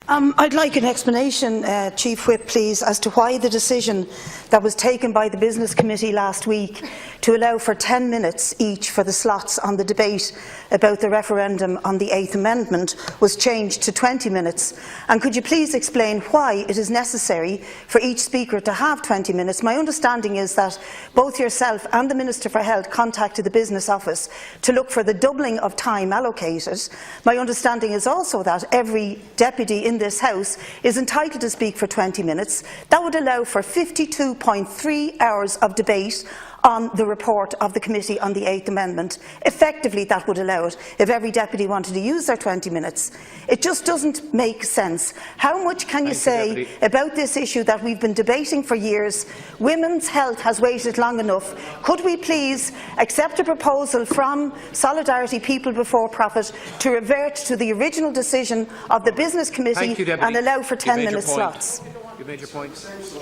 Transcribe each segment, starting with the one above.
I'd like an explanation, Chief Whip, please, as to why the decision that was taken by the Business Committee last week to allow for 10 minutes each for the slots on the debate about the referendum on the 8th Amendment was changed to 20 minutes. And could you please explain why it is necessary for each speaker to have 20 minutes? My understanding is that both yourself and the Minister for Health contacted the Business Office to look for the doubling of time allocated. My understanding is also that every deputy in this House is entitled to speak for 20 minutes. That would allow for 52.3 hours of debate on the report of the committee on the 8th Amendment. Effectively, that would allow it if every deputy wanted to use their 20 minutes. It just doesn't make sense. How much can you say about this issue that we've been debating for years? Women's health has waited long enough. Could we please accept a proposal from Solidarity People Before Profit to revert to the original decision of the Business Committee and allow for 10-minute slots? You made your point.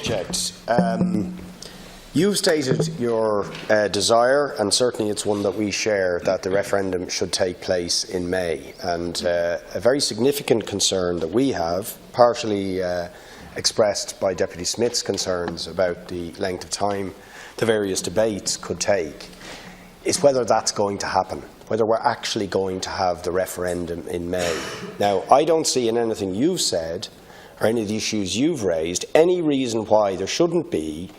Checked. You've stated your desire, and certainly it's one that we share, that the referendum should take place in May. And a very significant concern that we have, partially expressed by Deputy Smith's concerns about the length of time the various debates could take, is whether that's going to happen, whether we're actually going to have the referendum in May. Now, I don't see in anything you've said or any of the issues you've raised any reason why there shouldn't be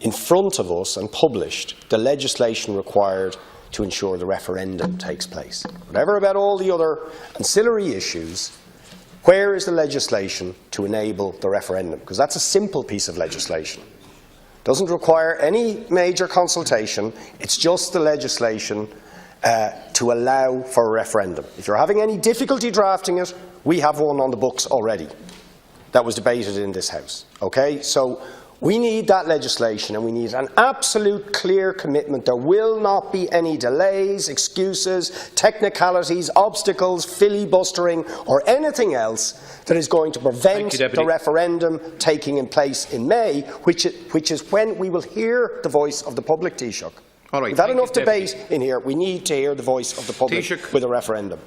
in front of us and published the legislation required to ensure the referendum takes place. Whatever about all the other ancillary issues, where is the legislation to enable the referendum? Because that's a simple piece of legislation. It doesn't require any major consultation. It's just the legislation to allow for a referendum. If you're having any difficulty drafting it, we have one on the books already that was debated in this House. Okay? So we need that legislation, and we need an absolute clear commitment. There will not be any delays, excuses, technicalities, obstacles, filibustering or anything else that is going to prevent the referendum taking place in May, which is when we will hear the voice of the public, Taoiseach. All right, we've had enough debate in here. We need to hear the voice of the public with a referendum.